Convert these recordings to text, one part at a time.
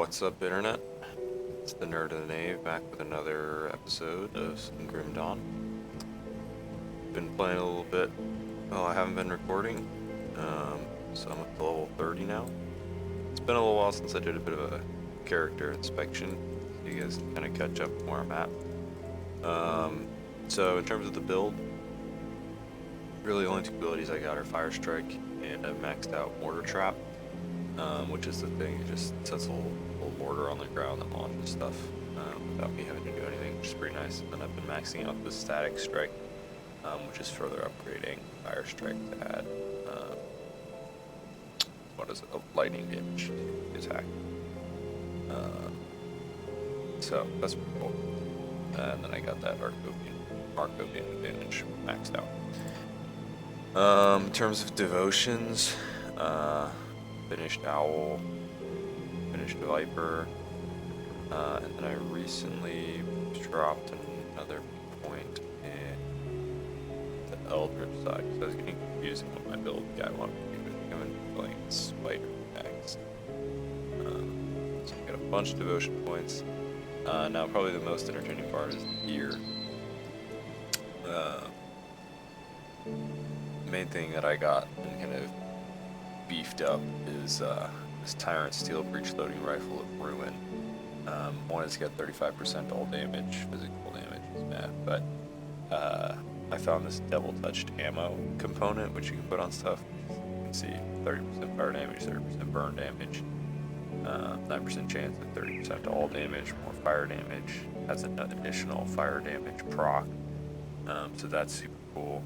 What's up, Internet? It's the Nerd of the Nave back with another episode of some Grim Dawn. Been playing a little bit. Well, I haven't been recording, so I'm up to level 30 now. It's been a little while since I did a bit of a character inspection, so you guys can kind of catch up where I'm at. So in terms of the build, really only two abilities I got are Fire Strike, and I've maxed out Mortar Trap. Which is the thing, it just sets a little mortar on the ground and launches stuff without me having to do anything, which is pretty nice. And then I've been maxing out the Static Strike, which is further upgrading Fire Strike to add, a lightning damage to the attack. So that's pretty cool. And then I got that Arcovian advantage maxed out. In terms of devotions, finished Owl, finished Viper, and then I recently dropped another point in the Eldritch side because I was getting confusing with my build. I wanted to do. I think I'm going to be playing Spider next. So I got a bunch of devotion points. Now probably the most entertaining part is the gear. The main thing that I got and kind of beefed up is this Tyrant Steel Breech Loading Rifle of Ruin. One has got 35% all damage, physical damage is bad, but I found this Devil Touched Ammo component which you can put on stuff. You can see 30% fire damage, 30% burn damage, 9% chance of 30% all damage, more fire damage, has an additional fire damage proc, so that's super cool.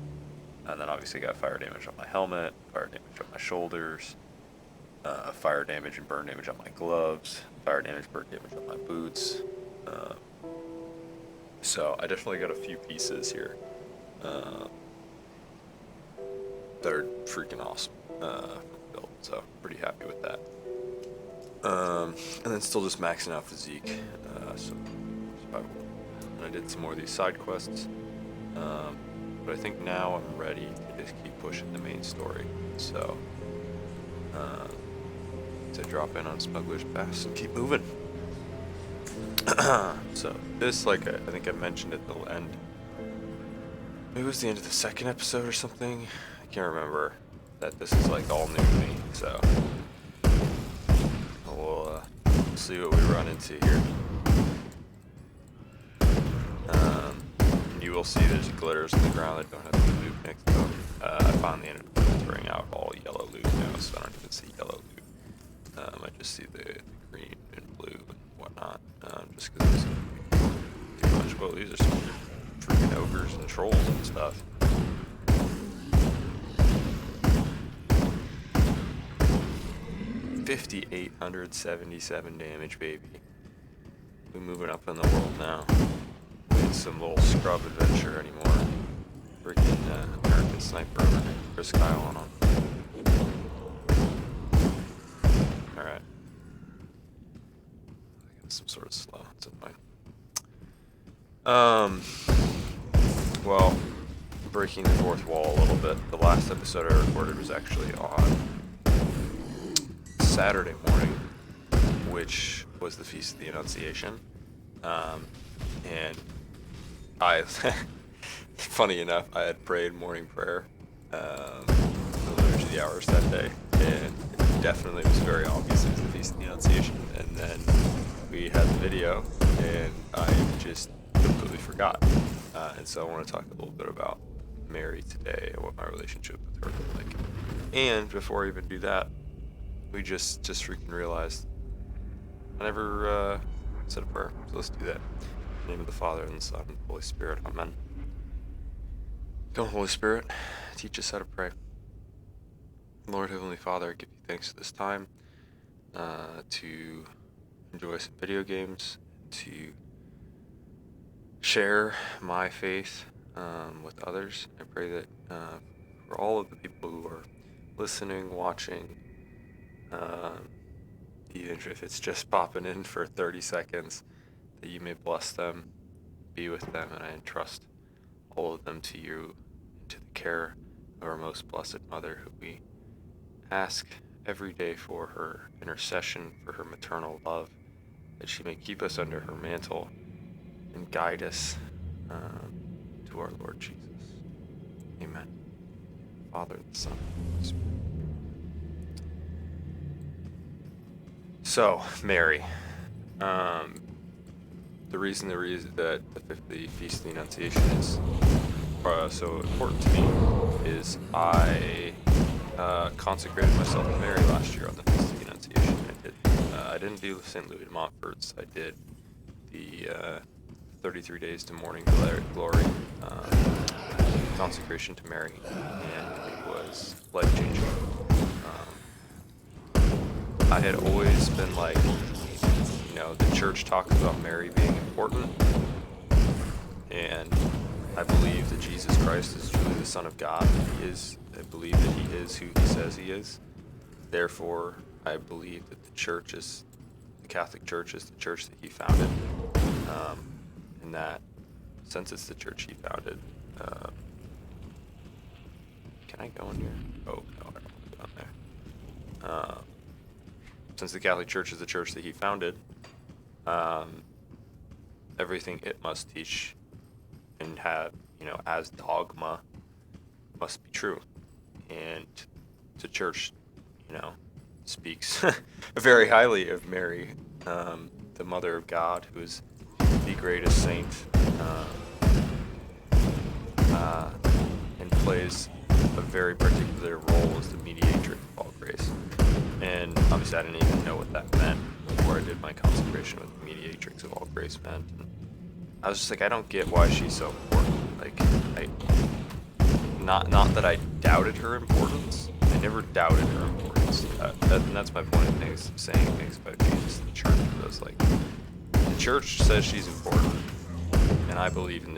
And then obviously got fire damage on my helmet, fire damage on my shoulders, fire damage and burn damage on my gloves, fire damage, burn damage on my boots. So I definitely got a few pieces here that are freaking awesome for the build. So pretty happy with that. And then still just maxing out physique. So survival. And I did some more of these side quests. But I think now I'm ready to just keep pushing the main story. So, to drop in on Smuggler's Pass and keep moving. So, this, like I think I mentioned at the end, maybe it was the end of the second episode or something. I can't remember, that this is like all new to me. So, we'll see what we run into here. You will see there's glitters in the ground that don't have any loot next to them. I finally ended up filtering out all yellow loot now, so I don't even see yellow loot. I just see the green and blue and whatnot, just because it's too much. Well, these are some freaking ogres and trolls and stuff. $5,877 damage, baby. We're moving up in the world now. Some little scrub adventure anymore. Freaking American Sniper over there. Chris Kyle on. Alright. I got some sort of slow. It's fine. Well, breaking the fourth wall a little bit. The last episode I recorded was actually on Saturday morning, which was the Feast of the Annunciation. And funny enough, I had prayed morning prayer, the Liturgy of the Hours that day, and it definitely was very obvious it was the Feast of the Annunciation. And then we had the video, and I just completely forgot. And so I want to talk a little bit about Mary today and what my relationship with her looked like. And before I even do that, we just freaking realized I never said a prayer, so let's do that. In the name of the Father, and the Son, and the Holy Spirit. Amen. Come, Holy Spirit, teach us how to pray. Lord, Heavenly Father, I give you thanks for this time to enjoy some video games, to share my faith with others. I pray that for all of the people who are listening, watching, even if it's just popping in for 30 seconds, that you may bless them, be with them, and I entrust all of them to you, into the care of our most blessed Mother, who we ask every day for her intercession, for her maternal love, that she may keep us under her mantle and guide us to our Lord Jesus. Amen. Father, and the Son, and the Holy Spirit. So, Mary. The reason that the Feast of the Annunciation is so important to me is I consecrated myself to Mary last year on the Feast of the Annunciation. I didn't do St. Louis de Montfort's. I did the 33 Days to Morning Glory consecration to Mary, and it was life-changing. I had always been like, the church talks about Mary being important, and I believe that Jesus Christ is truly the Son of God. I believe that he is who he says he is. Therefore, I believe that the Catholic Church is the church that he founded. And that, since it's the church he founded, can I go in here? Oh, no, I don't want to go in there. Since the Catholic Church is the church that he founded, everything it must teach and have, as dogma, must be true. And the church, speaks very highly of Mary, the Mother of God, who is the greatest saint, and plays a very particular role as the mediatrix of all grace. And obviously I didn't even know what that meant before I did my consecration with the mediatrix of all grace meant. And I was just like, I don't get why she's so important. Like, not that I doubted her importance. I never doubted her importance. And that's my point of saying things about Jesus and the church. I was like, the church says she's important, and I believe in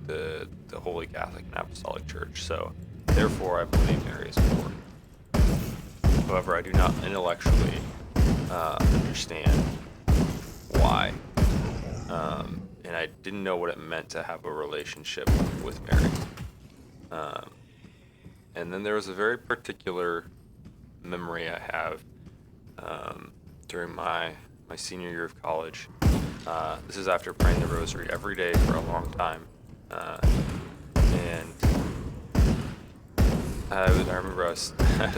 the Holy Catholic and Apostolic Church. So, therefore, I believe Mary is important. However, I do not intellectually understand why. And I didn't know what it meant to have a relationship with Mary. And then there was a very particular memory I have during my senior year of college. This is after praying the rosary every day for a long time. And I remember I was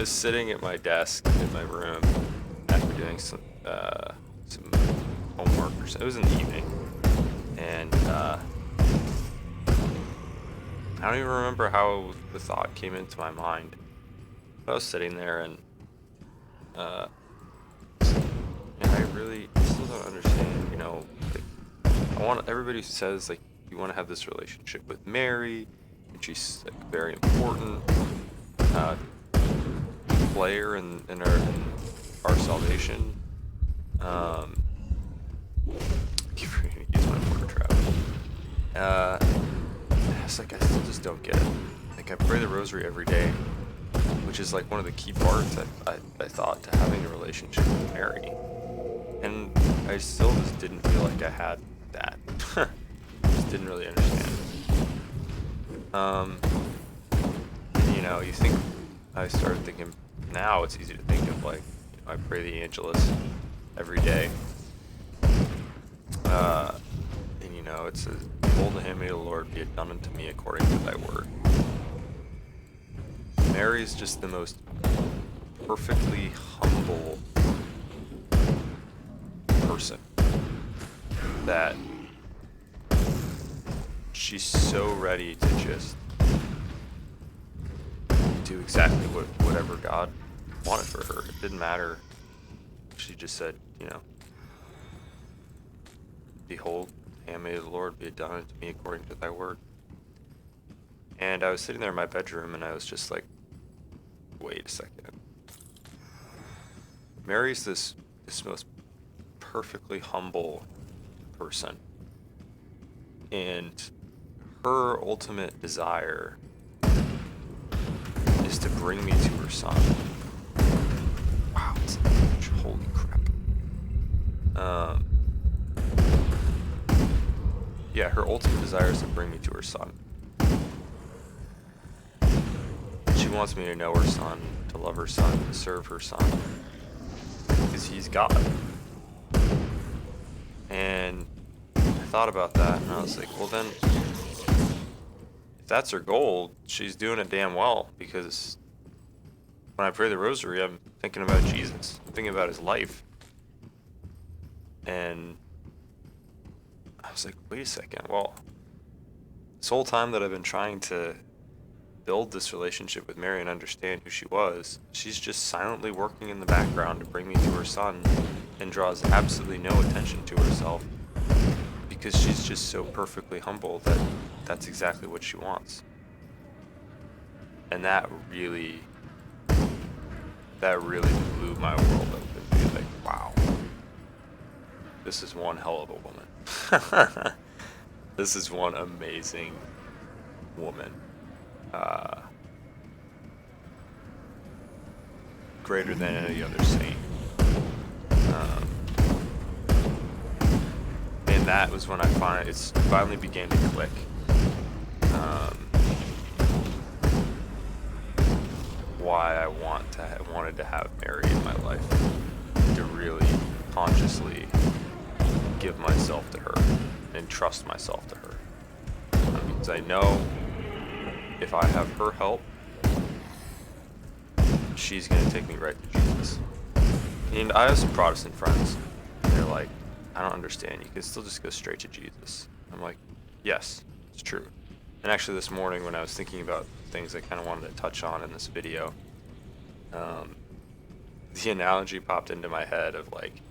sitting at my desk in my room after doing some homework or something. It was in the evening. And I don't even remember how the thought came into my mind. I was sitting there and I really still don't understand, everybody says, like, you want to have this relationship with Mary, and she's, like, very important player in our salvation. I keep forgetting to use my word trap. It's like, I still just don't get it. Like, I pray the rosary every day, which is like one of the key parts I thought to having a relationship with Mary. And I still just didn't feel like I had that. Just didn't really understand. You think, I started thinking, now it's easy to think of, like, I pray the Angelus every day. And it says, behold the handmaid of the Lord, be it done unto me according to thy word. Mary is just the most perfectly humble person, that she's so ready to just do exactly whatever God wanted for her. It didn't matter. She just said, behold, the handmaid of the Lord, be it done unto me according to thy word. And I was sitting there in my bedroom, and I was just like, wait a second. Mary's this most perfectly humble person, and her ultimate desire is to bring me to her son. Wow, it's huge. Holy crap. Yeah, her ultimate desire is to bring me to her son. She wants me to know her son, to love her son, to serve her son, because he's God. And I thought about that, and I was like, well then, if that's her goal, she's doing it damn well, because when I pray the rosary, I'm thinking about Jesus. I'm thinking about his life. And I was like, wait a second, well, this whole time that I've been trying to build this relationship with Mary and understand who she was, she's just silently working in the background to bring me to her son, and draws absolutely no attention to herself, because she's just so perfectly humble that that's exactly what she wants. And that really blew my world open. Be like, wow, this is one hell of a woman. This is one amazing woman. Greater than any other saint. And that was when I finally began to click. Why I wanted to have Mary in my life, to really consciously give myself to her and trust myself to her, because I know if I have her help, she's gonna take me right to Jesus. And I have some Protestant friends, and they're like, I don't understand, you can still just go straight to Jesus. I'm like, yes, it's true. And actually this morning when I was thinking about things I kind of wanted to touch on in this video, the analogy popped into my head of like,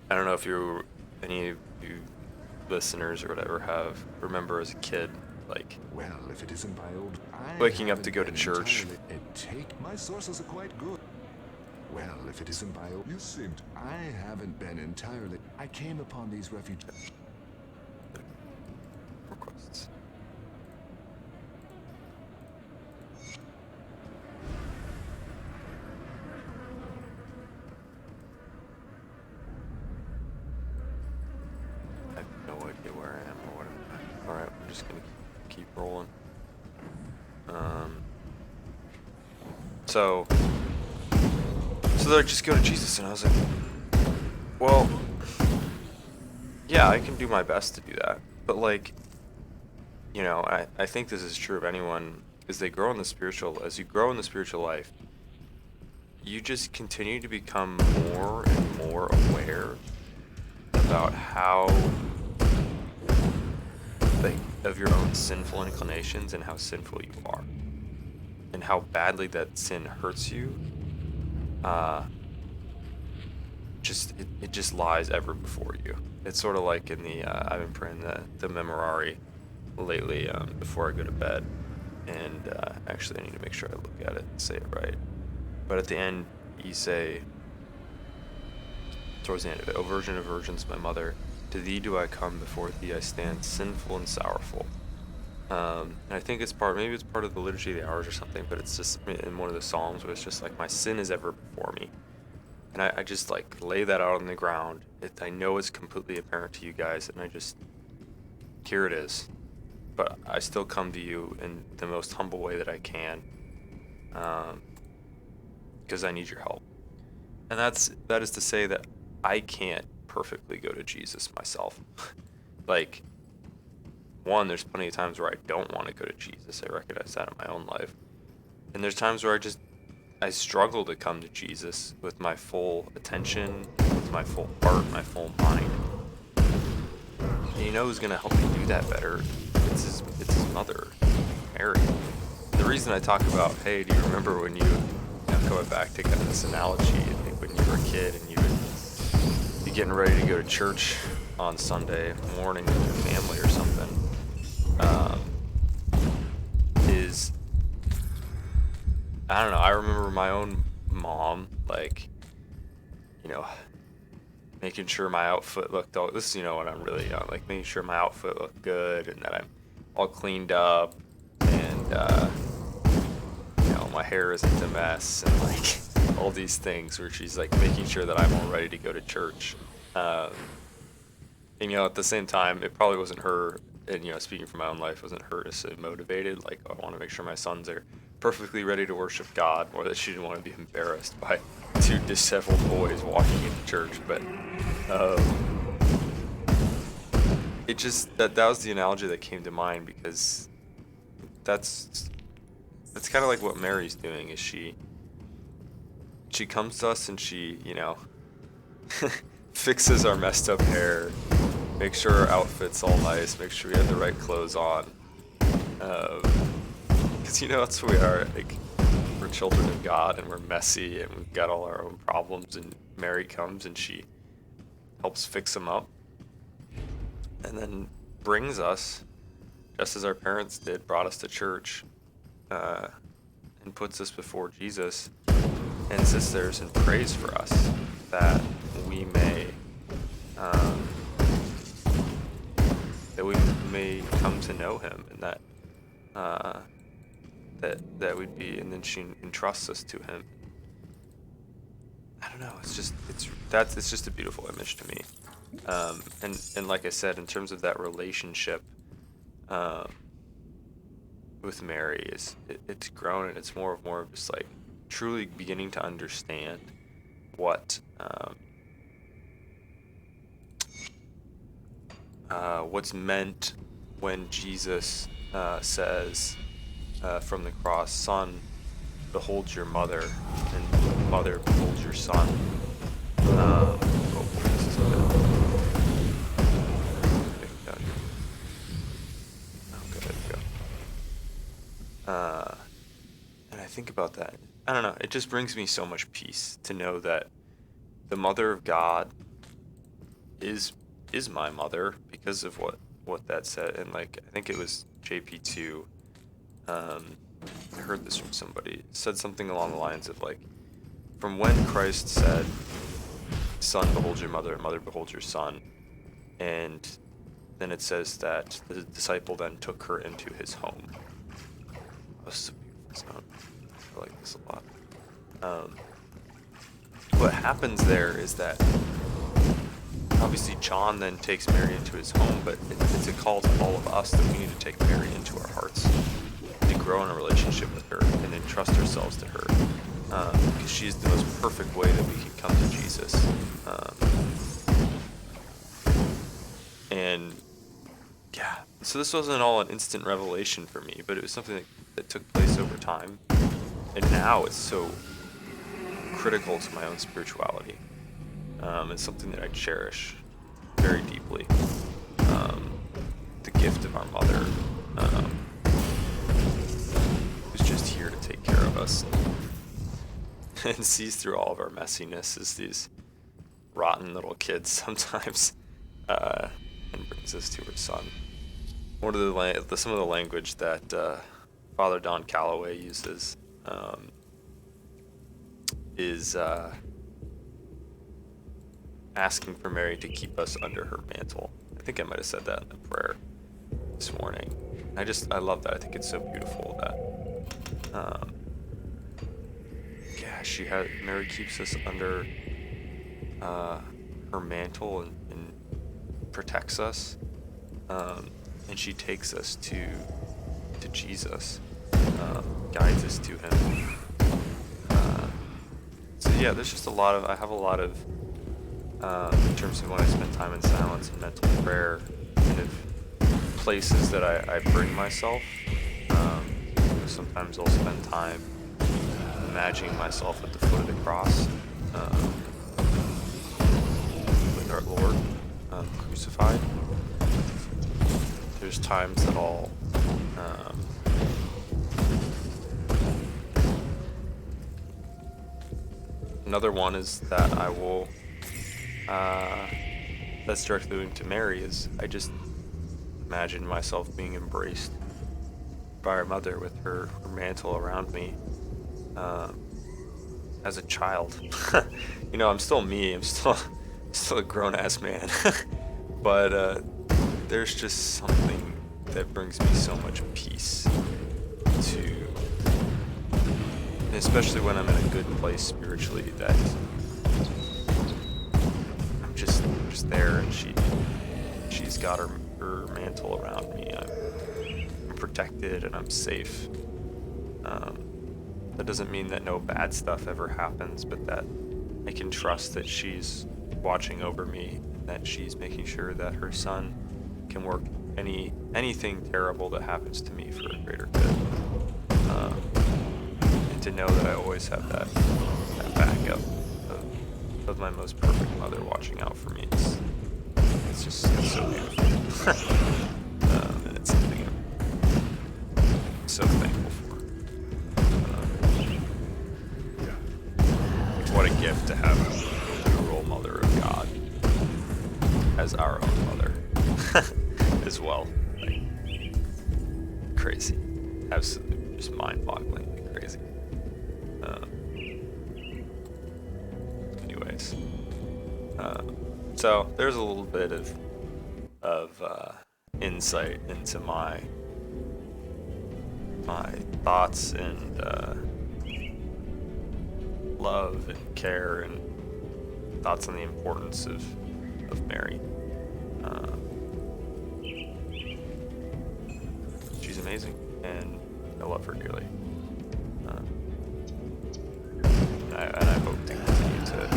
I don't know if any of you listeners or whatever remember as a kid, like, well, if it isn't by old, waking up to go to church. My sources are quite good. Well, if it isn't by old, I haven't been entirely. I came upon these refugees. Requests. I have no idea where I am or what I'm at. Alright, we're just gonna keep rolling. So they're like, just go to Jesus, and I was like, well, yeah, I can do my best to do that, but like, you know, I think this is true of anyone, as you grow in the spiritual life, you just continue to become more and more aware about how, like, of your own sinful inclinations and how sinful you are, and how badly that sin hurts you. It just lies ever before you. It's sort of like in the I've been praying the Memorare lately before I go to bed, and actually I need to make sure I look at it and say it right. But at the end, you say, towards the end of it, O Virgin of Virgins, my mother, to thee do I come, before thee I stand sinful and sorrowful. And I think maybe it's part of the Liturgy of the Hours or something, but it's just in one of the Psalms where it's just like, my sin is ever before me. And I just like lay that out on the ground. I know it's completely apparent to you guys, and here it is. But I still come to you in the most humble way that I can, because I need your help. And that is to say that I can't perfectly go to Jesus myself. Like, one, there's plenty of times where I don't want to go to Jesus. I recognize that in my own life. And there's times where I struggle to come to Jesus with my full attention, with my full heart, my full mind. And you know who's going to help me do that better? It's his mother, Mary. The reason I talk about, hey, do you remember when going back to kind of this analogy, I think when you were a kid and you would be getting ready to go to church on Sunday morning with your family or something, I don't know, I remember my own mom, like, you know, making sure my outfit looked this is, when I'm really young, like making sure my outfit looked good and that I'm all cleaned up and, my hair isn't a mess and like all these things where she's like making sure that I'm all ready to go to church. And, at the same time, it probably wasn't her, and, speaking from my own life, wasn't her necessarily motivated. Like, I want to make sure my sons are perfectly ready to worship God, or that she didn't want to be embarrassed by two disheveled boys walking into church. But it just that was the analogy that came to mind, because that's kind of like what Mary's doing. Is she comes to us and she, fixes our messed up hair, makes sure our outfit's all nice, make sure we have the right clothes on. Because that's who we are. Like, we're children of God and we're messy and we've got all our own problems. And Mary comes and she helps fix them up, and then brings us, just as our parents did, brought us to church, and puts us before Jesus, and sits there and prays for us that we may come to know Him, and that we'd be, and then she entrusts us to Him. I don't know. It's just a beautiful image to me. And like I said, in terms of that relationship with Mary, it's grown, and it's more of just like truly beginning to understand what's meant when Jesus says from the cross, "Son, behold your mother, and mother, behold your son." Oh boy, this is a bit. Down here. Oh, good, there we go. And I think about that. I don't know. It just brings me so much peace to know that the Mother of God is my mother, because of what that said. And like, I think it was JP2. I heard this from somebody. It said something along the lines of like, from when Christ said, "Son, behold your mother, and mother, behold your son," and then it says that the disciple then took her into his home. Oh, this is a beautiful sound. I like this a lot. What happens there is that obviously John then takes Mary into his home, but it's a call to all of us that we need to take Mary into our hearts, to grow in a relationship with her and entrust ourselves to her, because she's the most perfect way that we can come to Jesus. And yeah, so this wasn't all an instant revelation for me, but it was something that took place over time, and now it's so critical to my own spirituality. It's something that I cherish very deeply. The gift of our mother, who's just here to take care of us and sees through all of our messiness as these rotten little kids sometimes, and brings us to her son. One of some of the language that Father Don Calloway uses is asking for Mary to keep us under her mantle. I think I might have said that in the prayer this morning. I love that. I think it's so beautiful that Mary keeps us under her mantle and protects us, and she takes us to Jesus, guides us to Him. So yeah, there's just I have a lot of, in terms of when I spend time in silence and mental prayer, kind of places that I bring myself. Sometimes I'll spend time imagining myself at the foot of the cross, with our Lord crucified. There's times that I'll another one is that I will that's directly linked to Mary, is I just imagine myself being embraced by our mother with her mantle around me, as a child. I'm still me. I'm still a grown-ass man. But there's just something that brings me so much peace and especially when I'm in a good place spiritually, that I'm just there, and she's got her mantle around me. I'm protected and I'm safe. That doesn't mean that no bad stuff ever happens, but that I can trust that she's watching over me, that she's making sure that her son can work anything terrible that happens to me for a greater good. And to know that I always have that backup of my most perfect mother watching out for me. It's so beautiful. And it's something I'm so thankful for. What a gift to have a role mother of God as our own mother as well. Like, crazy. Absolutely just mind-bogglingly crazy. Anyways. So there's a little bit of insight into my thoughts and love and care and thoughts on the importance of Mary. She's amazing, and I love her dearly. And I hope to continue to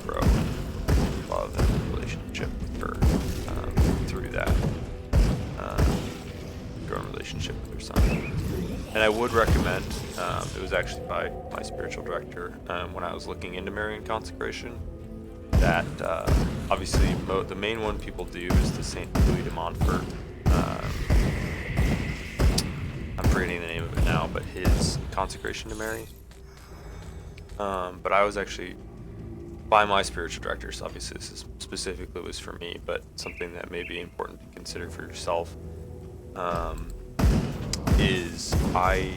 grow in love and relationship with her through that. Growing relationship with her son. And I would recommend, it was actually by my spiritual director when I was looking into Marian consecration, that obviously the main one people do is the Saint Louis de Montfort. I'm forgetting the name of it now, but his consecration to Mary. But I was actually, by my spiritual director, so obviously this is specifically was for me, but something that may be important to consider for yourself, is I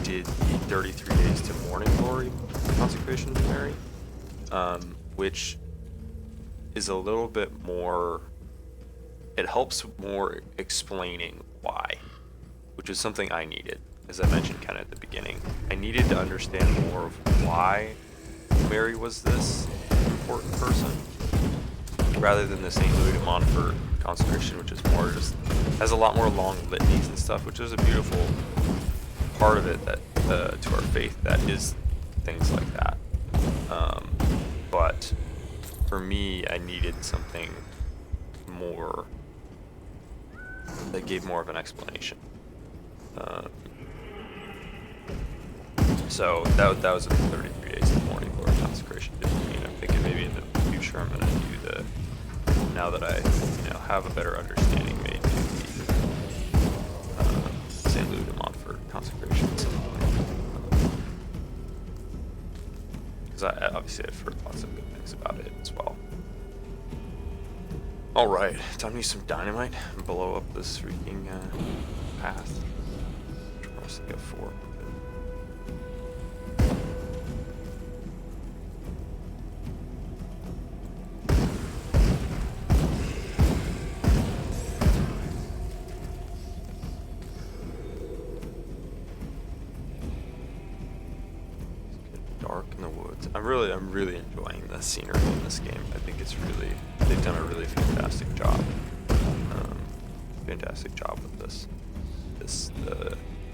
did the 33 Days to Morning Glory consecration to Mary, which is a little bit more, it helps more explaining why, which is something I needed, as I mentioned kind of at the beginning. I needed to understand more of why Mary was this important person, rather than the St. Louis de Montfort consecration, which is more just, has a lot more long litanies and stuff, which is a beautiful part of it that to our faith that is things like that. But for me, I needed something more that gave more of an explanation. So that was the 33 Days of Morning Glory consecration did for me, and I'm thinking maybe in the future I'm going to do now that I have a better understanding, maybe the St. Louis de Montfort consecration at some point. Because obviously I've heard lots of good things about it as well. Alright, time to use some dynamite and blow up this freaking path. Mostly got 4. Dark in the woods. I'm really enjoying the scenery in this game. I think they've done a really fantastic job. Fantastic job with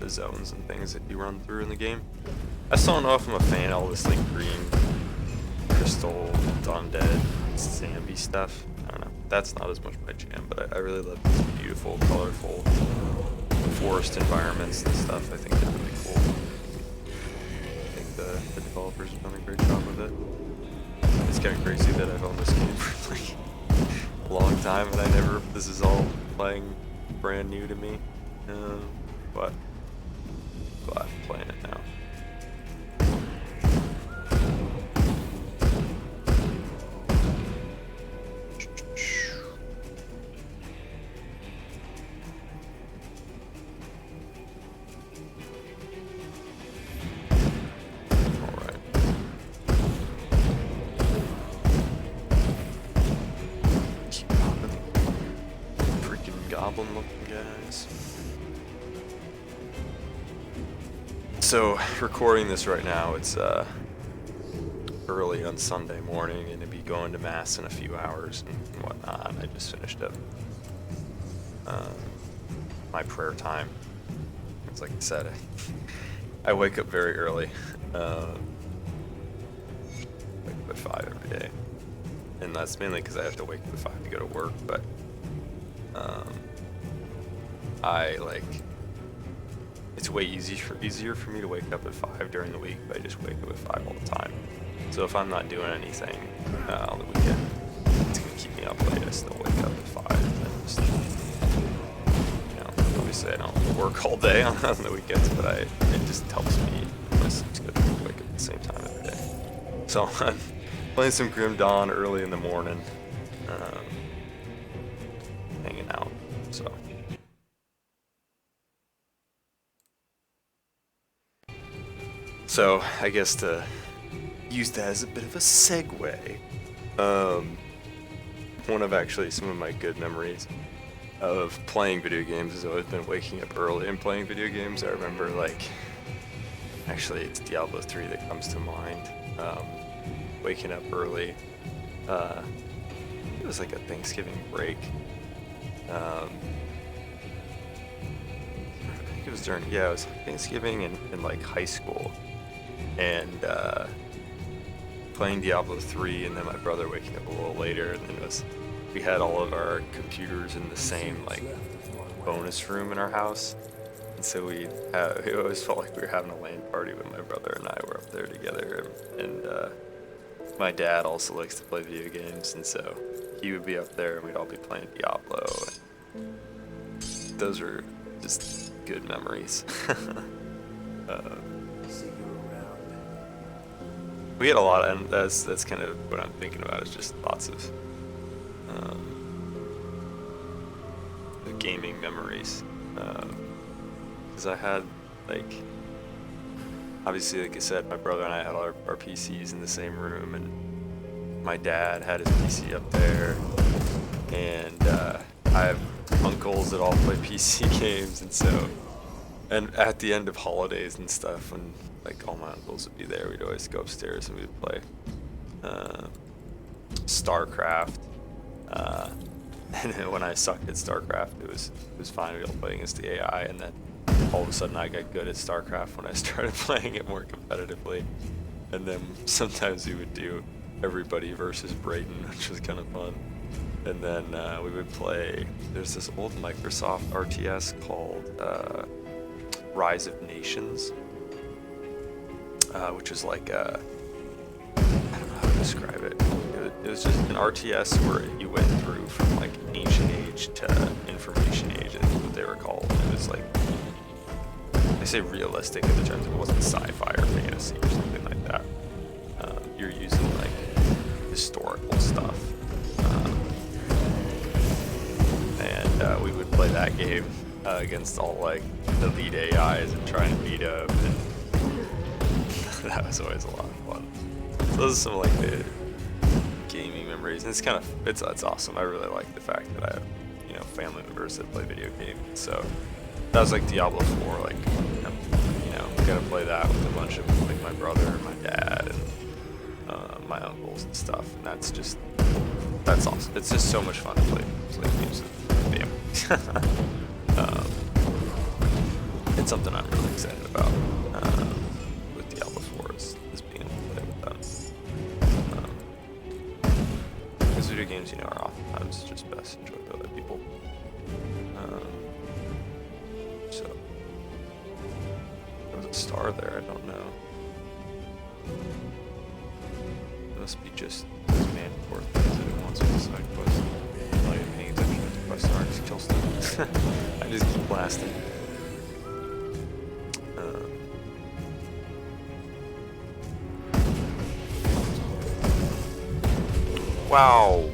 the zones and things that you run through in the game. I still don't know if I'm a fan of all this like green, crystal, undead, zombie stuff. I don't know. That's not as much my jam, but I really love these beautiful, colorful forest environments and stuff. I think they're really cool. The developers have done a great job with it. It's kind of crazy that I've owned this game for like a long time and this is all playing brand new to me. But glad I'm playing it now. Goblin looking guys. So recording this right now, it's early on Sunday morning, and to be going to mass in a few hours and whatnot. I just finished up my prayer time. It's like I said, I wake up very early. Wake up at 5 every day, and that's mainly because I have to wake up at 5 to go to work. But I like, it's way easier for me to wake up at 5 during the week, but I just wake up at 5 all the time. So if I'm not doing anything on the weekend, it's gonna keep me up late. I still wake up at 5. And just, obviously I don't work all day on the weekends, but it just helps me. My sleep's good to wake up at the same time every day. So I'm playing some Grim Dawn early in the morning, hanging out. So I guess to use that as a bit of a segue, one of actually some of my good memories of playing video games has always been waking up early and playing video games. I remember, like, actually it's Diablo 3 that comes to mind. Waking up early. It was like a Thanksgiving break. I think it was it was Thanksgiving in like high school. And playing Diablo 3, and then my brother waking up a little later, and then we had all of our computers in the same like bonus room in our house, and so it always felt like we were having a LAN party when my brother and I were up there together. And my dad also likes to play video games, and so he would be up there, and we'd all be playing Diablo. And those are just good memories. We had a lot, and that's kind of what I'm thinking about, is just lots of gaming memories. Because I had, like, obviously, like I said, my brother and I had our PCs in the same room, and my dad had his PC up there, and I have uncles that all play PC games, and at the end of holidays and stuff, when like all my uncles would be there, we'd always go upstairs and we'd play StarCraft. And then when I sucked at StarCraft, it was fine. We were playing against the AI, and then all of a sudden I got good at StarCraft when I started playing it more competitively. And then sometimes we would do everybody versus Brayden, which was kind of fun. And then we would play, there's this old Microsoft RTS called Rise of Nations, which is like I don't know how to describe it. It was just an RTS where you went through from like ancient age to information age, I think is what they were called. It was like, they say realistic in the terms of it wasn't sci-fi or fantasy or something like that. You're using like historical stuff. And we would play that game against all like elite AIs and try and beat them. And that was always a lot of fun. So those are some of like the gaming memories, and it's awesome. I really like the fact that I have, family members that play video games. So that was like Diablo 4, like, gotta play that with a bunch of like my brother and my dad and my uncles and stuff, and that's awesome. It's just so much fun to play games with family. It's something I'm really excited about with Diablo 4 is being able to play with them. Because video games, are oftentimes just best enjoyed by other people. So there was a star there, I don't know. It must be just this man for things that it wants on the side quest. I'm not even paying attention to the quest star, just kill stuff. I just keep blasting. Wow!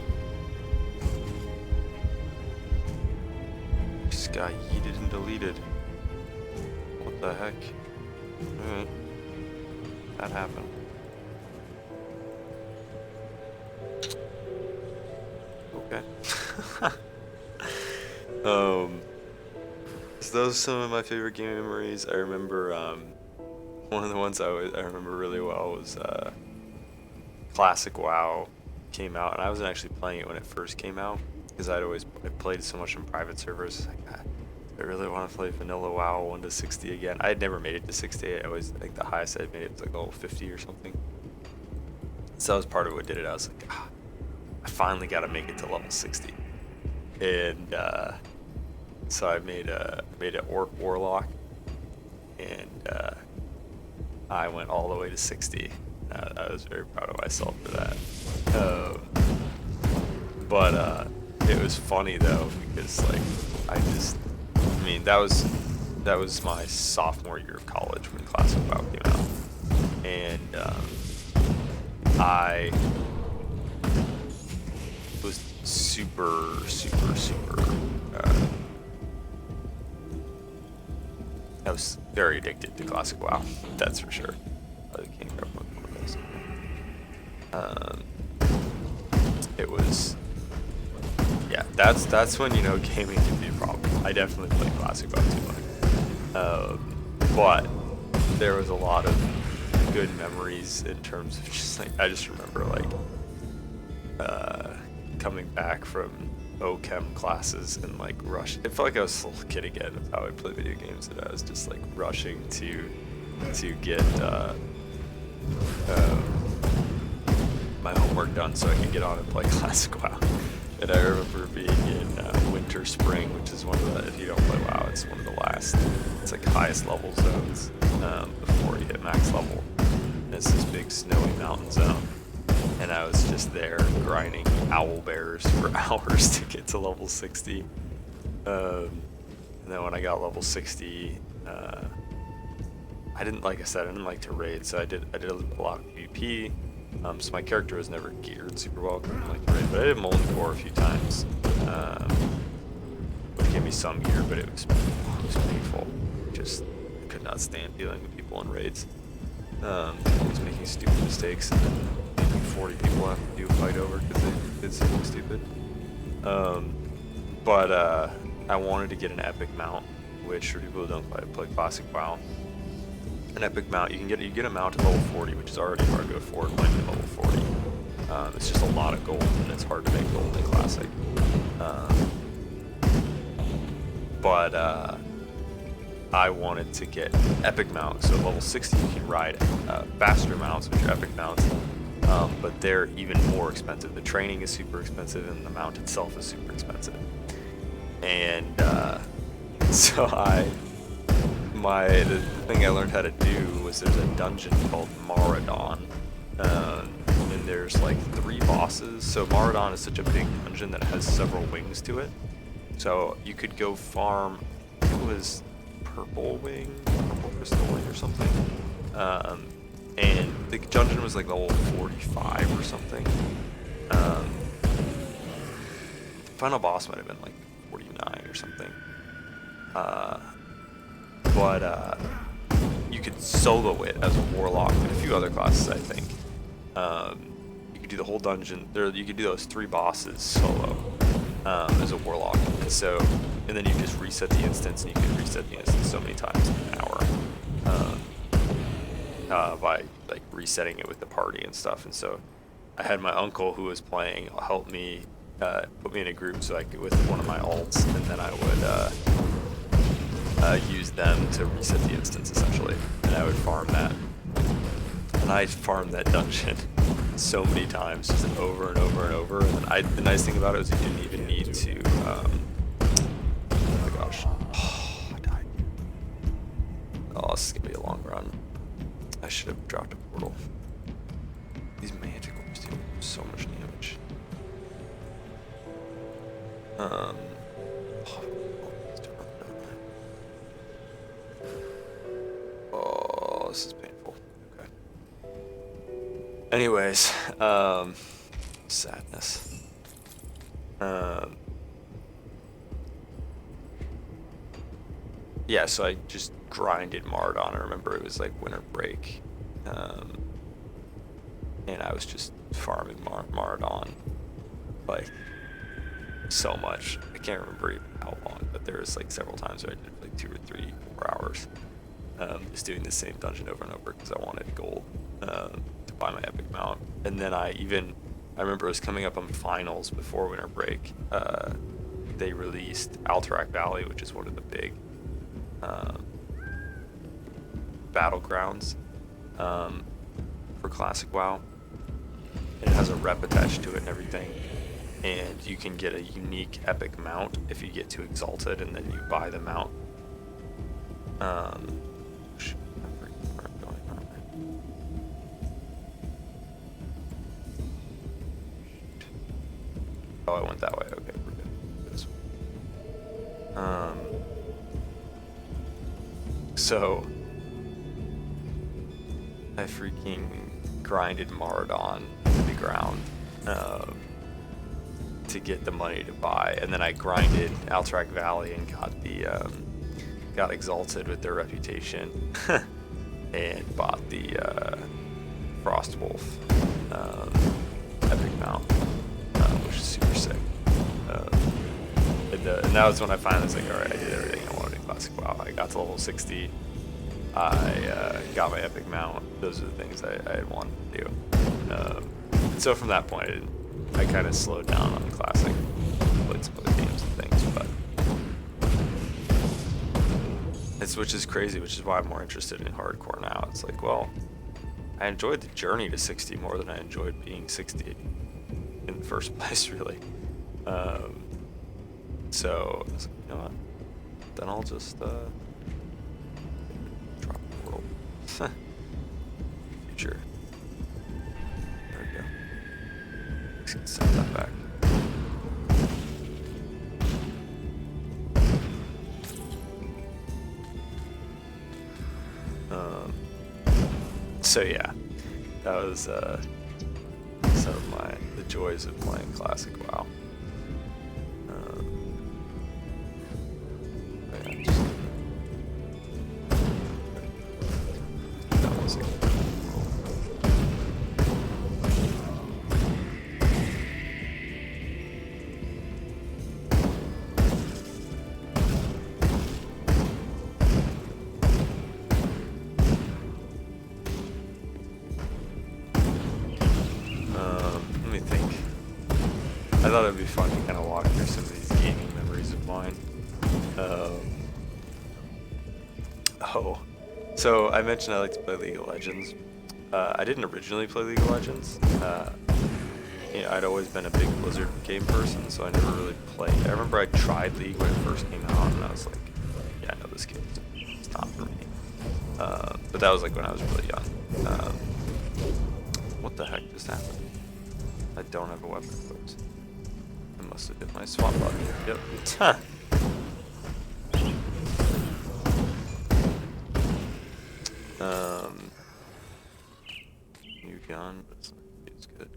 Just got yeeted and deleted. What the heck? Alright. That happened. Okay. So those are some of my favorite game memories. I remember one of the ones I remember really well was Classic WoW came out, and I wasn't actually playing it when it first came out because I played so much in private servers. Like, I really want to play vanilla WoW 1 to 60 again. I had never made it to 60. I think the highest I made it was like level 50 or something. So that was part of what did it. I was like, I finally got to make it to level 60. and so I made an orc warlock, and I went all the way to 60. I was very proud of myself for that. But it was funny though, because like I mean that was my sophomore year of college when Classic WoW came out, and I was super. I was very addicted to Classic WoW, that's for sure. I can't grab one of those. It was, yeah, that's when, you know, gaming can be a problem. I definitely played Classic WoW too much. But there was a lot of good memories in terms of just like, I just remember like coming back from OChem classes and like rush. It felt like I was a little kid again of how I play video games, and I was just like rushing to get my homework done so I could get on and play Classic WoW. And I remember being in Winter Spring, which is one of the, if you don't play WoW, it's one of the last, it's like highest level zones before you hit max level. And it's this big snowy mountain zone. And I was just there grinding owl bears for hours to get to level 60. And then when I got level 60, I didn't like to raid, so I did a lot of PvP. So my character was never geared super well, I didn't like to raid, but I did Molten Core a few times, which gave me some gear, but it was painful. Just could not stand dealing with people in raids. I was making stupid mistakes, and then 40 people have to do a fight over because they did something stupid. But I wanted to get an epic mount, which for people who don't play Classic WoW, an epic mount, you get a mount at level 40, which is already hard to afford when you're level 40. It's just a lot of gold, and it's hard to make gold in Classic. But I wanted to get epic mounts, so at level 60 you can ride faster mounts, which are epic mounts, but they're even more expensive. The training is super expensive, and the mount itself is super expensive. And so the thing I learned how to do was there's a dungeon called Maradon, and there's like 3 bosses. So Maradon is such a big dungeon that it has several wings to it. So you could go farm, it was Purple Crystal Wing or something. And the dungeon was like level 45 or something. Final boss might have been like 49 or something. But you could solo it as a warlock and a few other classes, I think. You could do the whole dungeon. You could do those 3 bosses solo as a warlock, and then you just reset the instance, and you can reset the instance so many times in an hour by like resetting it with the party and stuff. And so I had my uncle who was playing help me, put me in a group so I could with one of my alts, and then I would use them to reset the instance essentially, and I would farm that. And I farmed that dungeon so many times, just over and over and over. And then the nice thing about it was you didn't even need to. Oh my gosh! Oh, I died. Oh, this is gonna be a long run. I should have dropped a portal. These manticores do so much damage. Oh, this is painful. Okay. Anyways, sadness. Yeah, so I just grinded Maradon. I remember it was like winter break, and I was just farming Maradon like so much. I can't remember even how long, but there was like several times where I did like 2 or 3 or 4 hours, just doing the same dungeon over and over because I wanted gold to buy my epic mount. And then I remember it was coming up on finals before winter break. They released Alterac Valley, which is one of the big battlegrounds for Classic WoW. It has a rep attached to it and everything. and you can get a unique epic mount if you get to Exalted, and then you buy the mount. Shoot, I'm freaking where I'm going on there. Oh, I went that way. Okay, we're good. This way. So I freaking grinded Maradon to the ground to get the money to buy, and then I grinded Alterac Valley and got Exalted with their reputation, and bought the Frostwolf epic mount, which is super sick. And that was when I finally was like, all right, I did everything I wanted in Classic WoW. I got to level 60. I got my epic mount. Those are the things I had wanted to do. So from that point, I kind of slowed down on Classic. Played some other games and things, but which is crazy, which is why I'm more interested in hardcore now. It's like, well, I enjoyed the journey to 60 more than I enjoyed being 60 in the first place, really. So I was like, you know what? Then I'll just drop the world. Future. There we go. Let's set that back. So yeah, that was some of the joys of playing Classic WoW. I thought it'd be fun to kind of walk through some of these gaming memories of mine. So I mentioned I like to play League of Legends. I didn't originally play League of Legends. I'd always been a big Blizzard game person, so I never really played. I remember I tried League when it first came out, and I was like, yeah, I know this game. It's not for me. But that was like when I was really young. What the heck just happened? I don't have a weapon equipped. I must have hit my swap button. Yep. New gun, but it's good.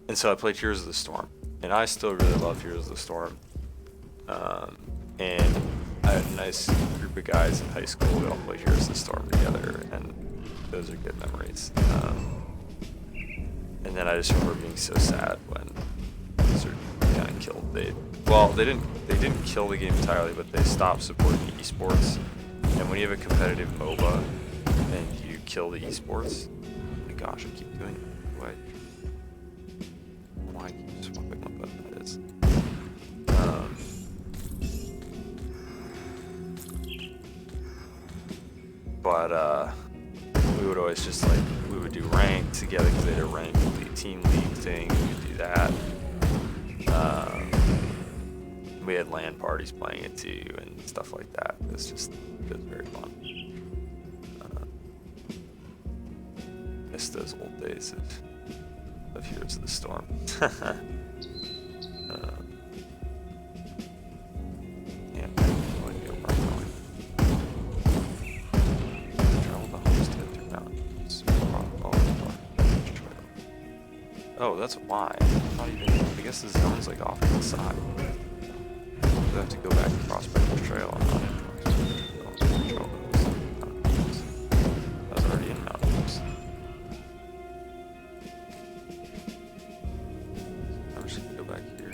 And so I played Heroes of the Storm, and I still really love Heroes of the Storm. And I had a nice group of guys in high school. We all played Heroes of the Storm together, and those are good memories. And then I just remember being so sad when Blizzard got killed. They didn't kill the game entirely, but they stopped supporting esports. And when you have a competitive MOBA and you kill the esports, oh my gosh, I keep doing it. Why I keep swapping what button that is. But we would always just we would do rank together because they had a rank team league thing. We would do that. We had LAN parties playing it too and stuff like that. It was very fun. Miss those old days of Heroes of the Storm. Yeah, I have no idea where I'm going. Travel the Homestead through mountains. Oh, that's why. I guess the zone's like off to the side. I have to go back to Prospector Trail. I'm not in Prospector Trail. I was already in mountains. I'm just gonna go back here.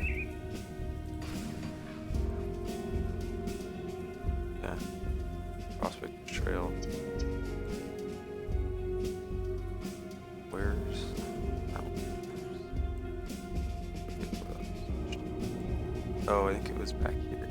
Yeah. Prospector Trail. Where's mountains? Oh, I think it was back here.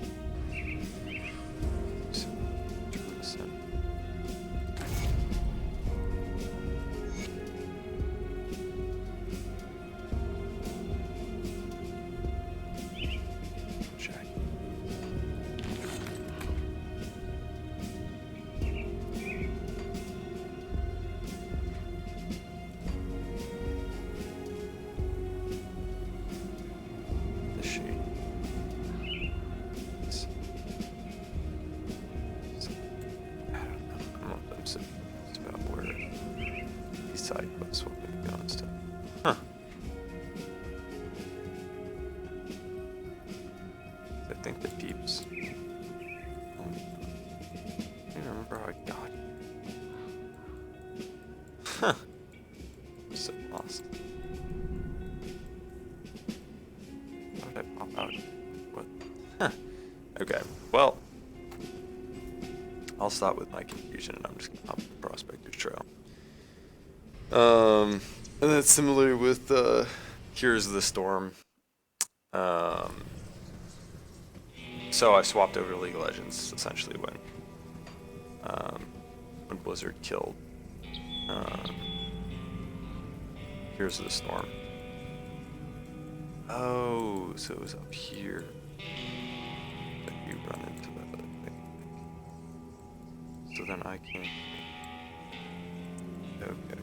these side quests will be honest. Huh. I think the peeps. I don't remember how I got here. Huh. I'm so lost. How did I pop out? What? Huh. Okay. Well, I'll stop with my confusion and I'm just gonna hop on the Prospector's Trail. And then similar with Heroes of the Storm. So I swapped over to League of Legends essentially when Blizzard killed Heroes of the Storm. Oh, so it was up here that you run into that other thing. So then I can. Okay.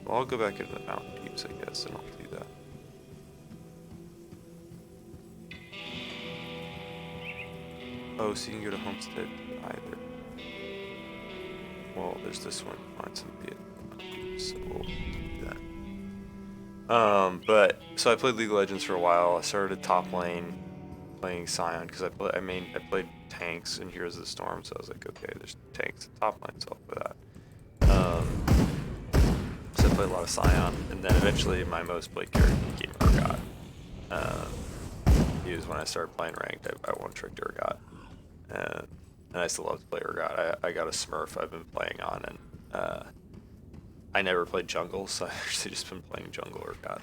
Well, I'll go back into the mountain peeps, I guess, and I'll do that. Oh, so you can go to Homestead either. Well, there's this one. Find some Vietnam, so we'll do that. But so I played League of Legends for a while. I started top lane playing Scion because I played tanks in Heroes of the Storm, so I was like, okay, there's tanks in top lane, so I'll play that. So I played a lot of Scion, and then eventually my most played character became Urgot. He was when I started playing ranked. I one-tricked Urgot. And I still love to play Urgot. I got a Smurf I've been playing on, and I never played jungle, so I've actually just been playing jungle Urgot.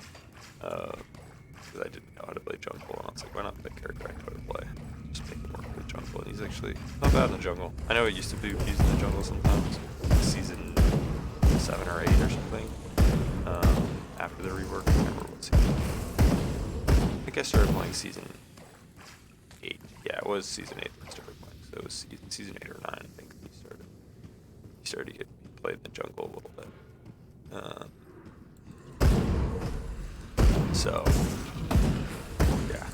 Because I didn't know how to play jungle, and I was like, why not play a character I know how to play? Just make it work with jungle, and he's actually not bad in the jungle. I know it used to be used in the jungle sometimes, season 7 or 8 or something, after the rework. I don't remember what season. I think I started playing season 8. Yeah, it was season 8 that I started playing. So it was season 8 or 9, I think. He started to get played in the jungle a little bit. So yeah.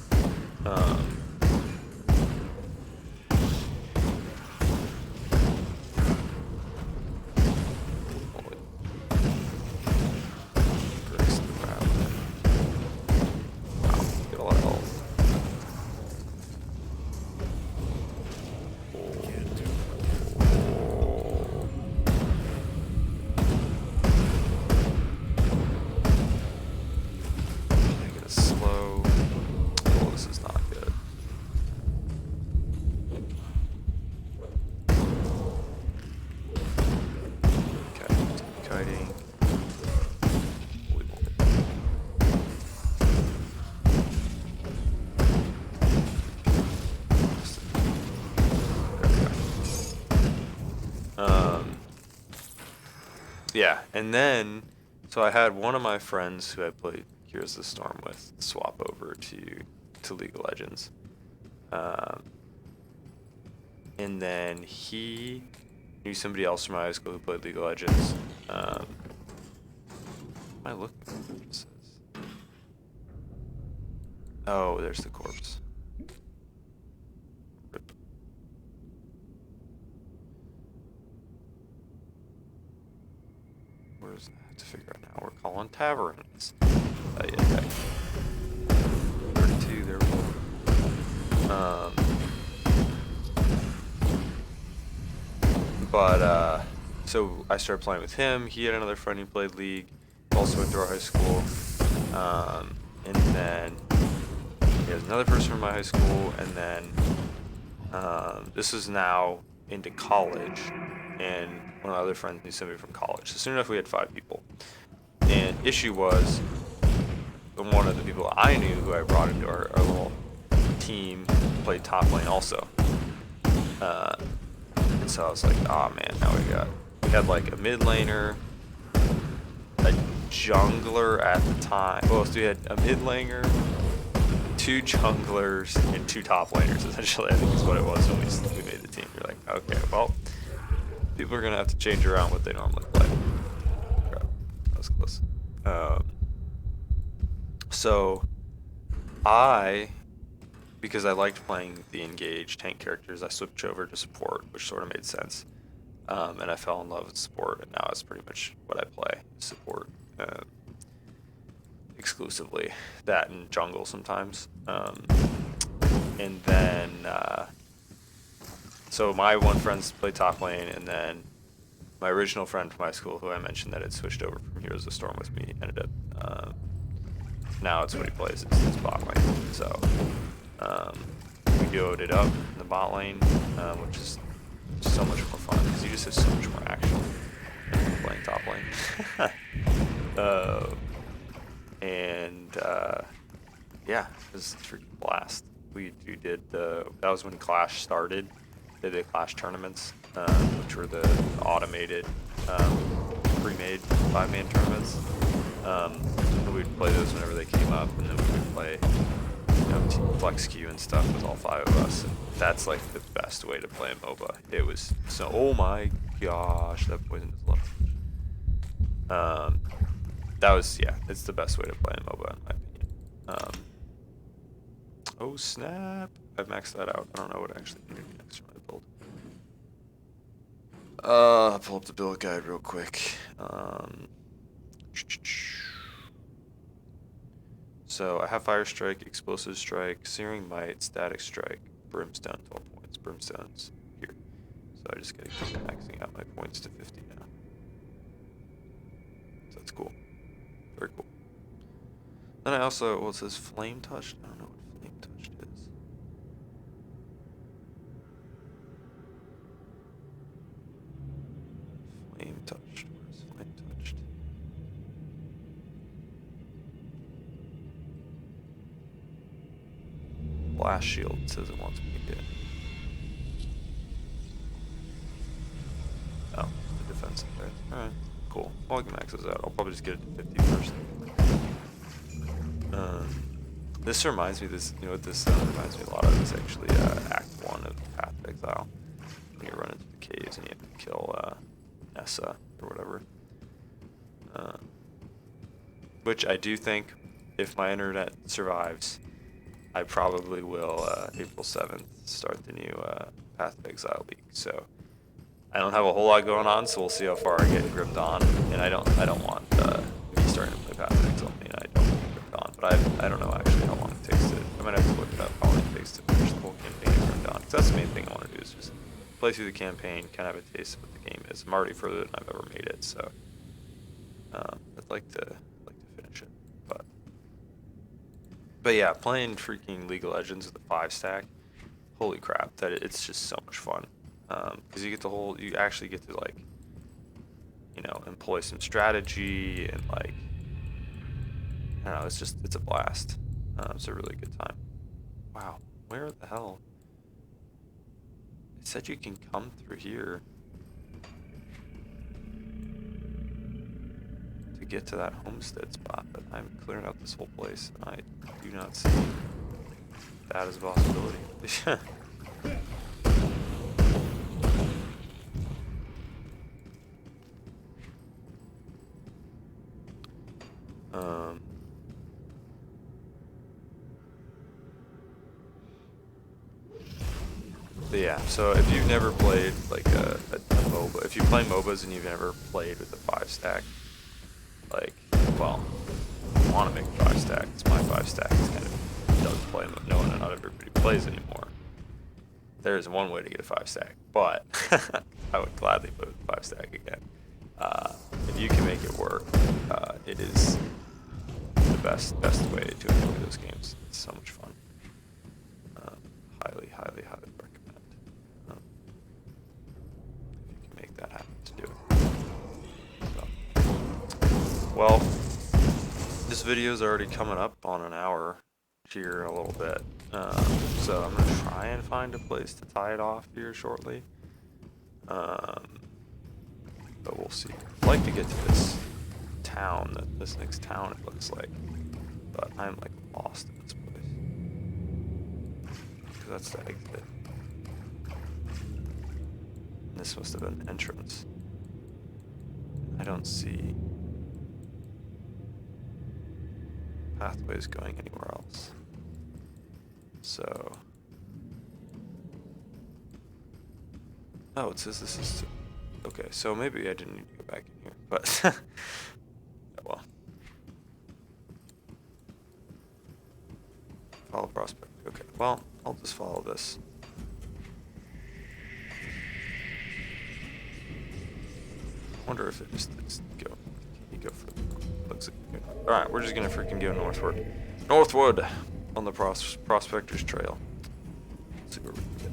Wow, get a lot of health. Yeah, and then, so I had one of my friends who I played Heroes of the Storm with swap over to League of Legends. And then he knew somebody else from my high school who played League of Legends. Am I looking at what it says? Oh, there's the corpse. Rip. Where's that to figure out now? We're calling taverns. Yeah. 32, there we go. So I started playing with him. He had another friend who played League, also went through our high school. And then he has another person from my high school, and then this is now into college, and one of my other friends knew somebody from college. So soon enough, we had 5 people. And issue was, one of the people I knew who I brought into our little team played top lane also. And so I was like, oh man, now we had like a mid laner, a jungler at the time. Well, so we had a mid laner, 2 junglers, and 2 top laners, essentially. I think is what it was when we made the team. You're like, okay, well, people are going to have to change around what they normally play. Crap, that was close. So, because I liked playing the engaged tank characters, I switched over to support, which sort of made sense. And I fell in love with support, and now it's pretty much what I play. So exclusively. That and jungle sometimes. And then, so my one friend's played top lane, and then my original friend from high school, who I mentioned that had switched over from Heroes of Storm with me, ended up, now it's what he plays, it's bot lane. So, we duoed it up in the bot lane, which is so much more fun, because you just have so much more action playing top lane. Yeah, it was a freaking blast. We did that was when Clash started. Did the Clash tournaments, which were the automated, pre-made 5-man tournaments. We'd play those whenever they came up, and then we would play, team flex queue and stuff with all 5 of us. And that's like the best way to play a MOBA. It was so, oh my gosh, that poison is low. That was, yeah, it's the best way to play a MOBA in my opinion. Oh snap! I've maxed that out. I don't know what I actually need to do next for my build. I'll pull up the build guide real quick. So I have Fire Strike, Explosive Strike, Searing Might, Static Strike, Brimstone 12 points. Brimstone's here. So I just gotta keep maxing out my points to 50 now. So that's cool. Very cool. Then I also, well, it says Flame Touched. I don't know what Flame Touched is. Flame Touched. Where's Flame Touched? Blast Shield says it wants me to get. Oh, the defensive there. Alright, cool. Well, I can max this out. I'll probably just get it to 50 first. This reminds me, you know what this reminds me a lot of is actually Act 1 of Path of Exile. When you run into the caves and you have to kill Nessa or whatever. Which I do think, if my internet survives, I probably will, April 7th, start the new Path of Exile League. So I don't have a whole lot going on, so we'll see how far I get Grim Dawn. And I don't want me starting to play Path of Exile. I mean, I don't want Grim Dawn, but I don't know actually how long it takes to. I might have to look it up how long it takes to finish the whole campaign of Grim Dawn. Because that's the main thing I want to do is just play through the campaign, kind of have a taste of what the game is. I'm already further than I've ever made it, so I'd like to finish it. But yeah, playing freaking League of Legends with a 5-stack, holy crap! It's just so much fun. Because you actually get to like, employ some strategy and like, I don't know, it's a blast. It's a really good time. Wow, where the hell? It said you can come through here to get to that homestead spot, but I'm clearing out this whole place and I do not see that as a possibility. But yeah, so if you've never played like a MOBA, if you play MOBAs and you've never played with a 5-stack, like, well, I want to make a 5-stack. It's my 5-stack. It's kind of does play. Not everybody plays anymore. There's one way to get a 5-stack, but I would gladly play with a 5-stack again. If you can make it work, it is the best way to enjoy those games. It's so much fun. Highly recommend. If you can make that happen, to do it. So, well, this video is already coming up on an hour here in a little bit, so I'm gonna try and find a place to tie it off here shortly. But we'll see. I'd like to get to this town, this next town it looks like, but I'm like lost in this place. Because that's the exit. And this must have been the entrance. I don't see pathways going anywhere else. So, oh, it says this is okay, so maybe I didn't need to go back in here, but well. Well, I'll just follow this. I wonder if it just go. You go for looks like, alright, we're just gonna freaking go northward. Northwood on the Prospector's Trail. Let's see where we can get.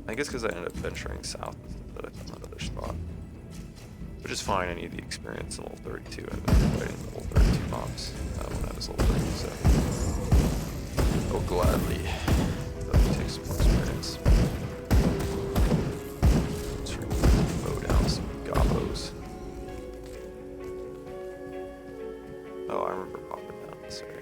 I guess because I ended up venturing south instead of another spot. Which is fine, I need the experience in level 32. I've been fighting level 32 mobs when I was level 30, so I'll gladly take some more experience. Let's mow down some gobbos. Oh, I remember popping down this area.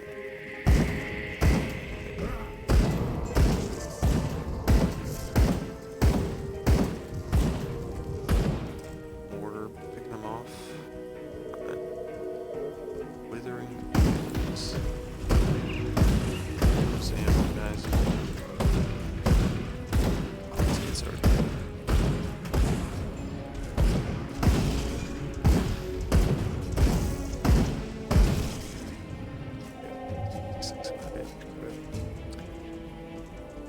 Mortar, picking them off. Alright. Withering leaves. Sand, guys. Let's get started.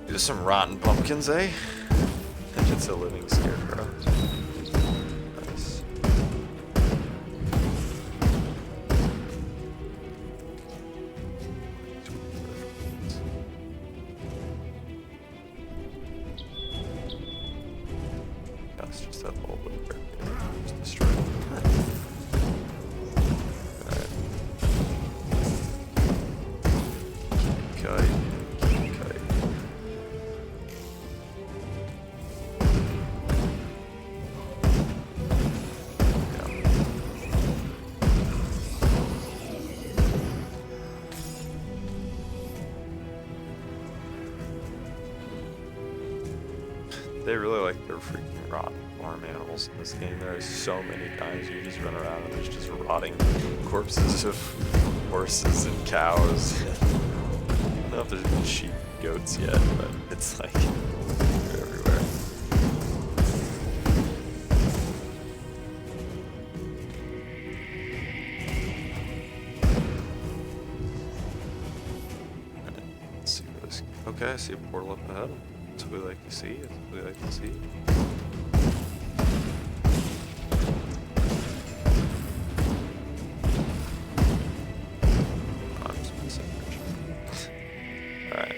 Do some rotten pumpkins, eh? And it's a living scarecrow. Nice. That's just that little bit there. Just destroy it. Alright. Kite. They really like their freaking rotten farm animals in this game. There are so many times you just run around and there's just rotting corpses of horses and cows. I don't know if there's been sheep and goats yet, but it's like they're everywhere. Let's see where this. Okay, I see a portal up ahead. That's what we like to see. That's what we like to see. I'm just missing. Alright.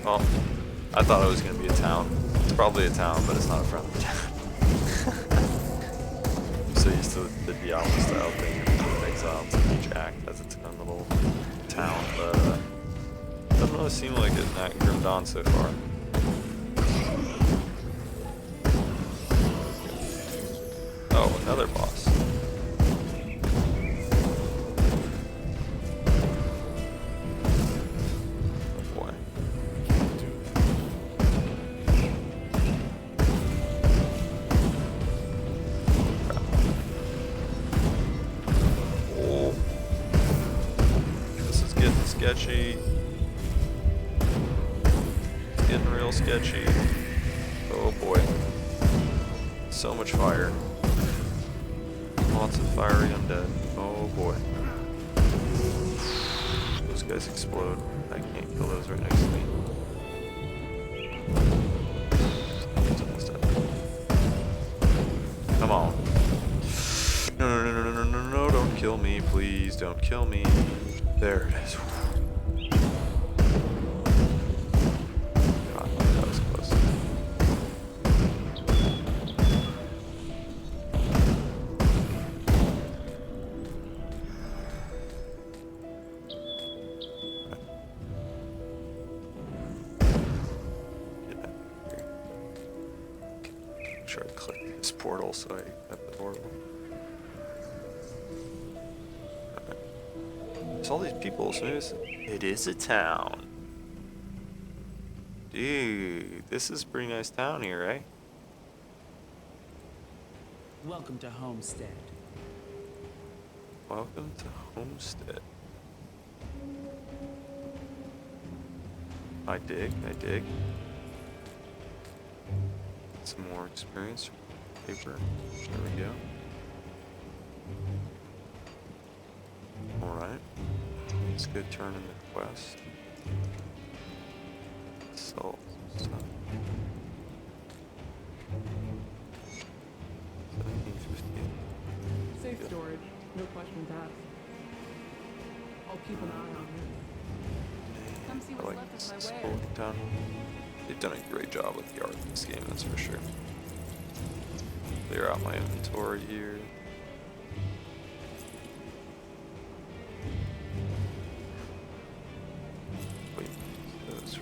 Well, I thought it was going to be a town. It's probably a town, but it's not a friendly town. So used to the Diablo style thing, exiled to each act as its own little town, but doesn't really seem like it in that Grim Dawn so far. Oh, another boss. Oh boy. Sketchy. Getting real sketchy. Oh boy. So much fire. Lots of fiery undead. Oh boy. Those guys explode. I can't kill those right next to me. Come on. No, don't kill me, please. Don't kill me. There it is. God, that was close. Make sure I click this portal so I have the portal. It's all these people, so it is a town. Dude, this is a pretty nice town here, right? Welcome to Homestead. Welcome to Homestead. I dig, I dig. Some more experience. Paper. There we go. Alright. Let's go turn in the quest. Sell some stuff. 1750. Safe storage, no questions asked. I'll keep an eye on it. Come see I what's like left this of my whole wares. town. They've done a great job with the art in this game, that's for sure. Clear out my inventory here. Wait, those.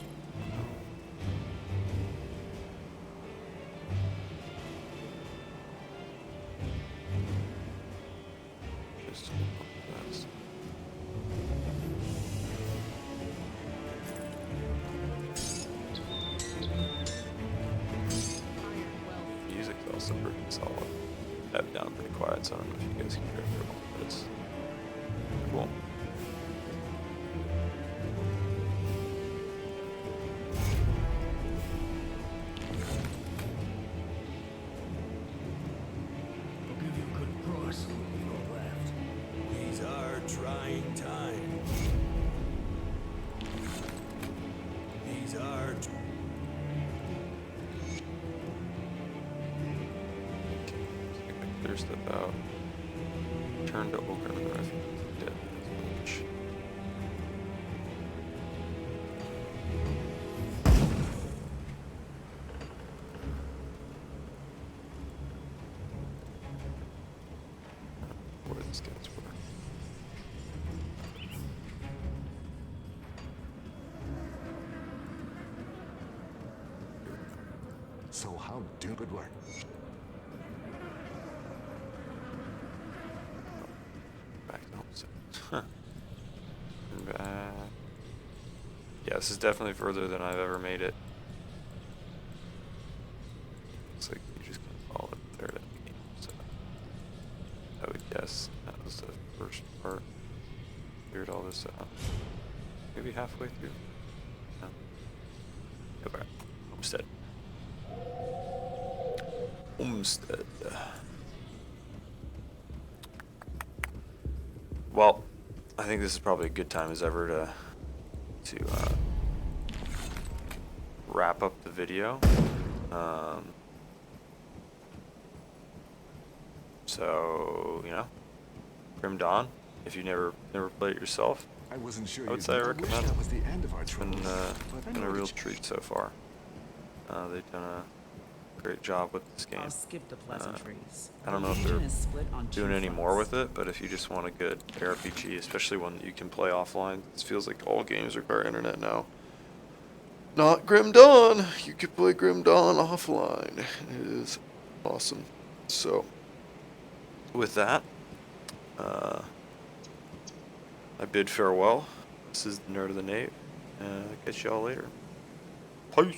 Just this. Music's also pretty solid. I have it down pretty quiet, so I don't know if you guys can hear it for long, but it's cool. I'll give you a good price when you're left. These are trying times. These are. Clear stuff out. Turn to Ogre and the Refuge. Dead village. Where these guys were. So how do good work? Back to Homestead. Huh. Yeah, this is definitely further than I've ever made it. Looks like you just kind of follow it there to the game. So I would guess that was the first part. Figured all this out. Maybe halfway through. No. Okay. Homestead. Homestead. Well, I think this is probably a good time as ever to wrap up the video. So you know, Grim Dawn. If you never played it yourself, I wasn't sure. I would say I wish recommend that it. was the end of our It's troubles. but I been a know real that you- treat so far. They've done a great job with this game. I'll skip the pleasantries. I don't know if The they're region is split on two doing any more fronts. with it, but if you just want a good RPG, especially one that you can play offline, it feels like all games require internet now. Not Grim Dawn. You could play Grim Dawn offline. It is awesome. So, with that, I bid farewell. This is the Nerd of the Nave. Catch y'all later. Peace.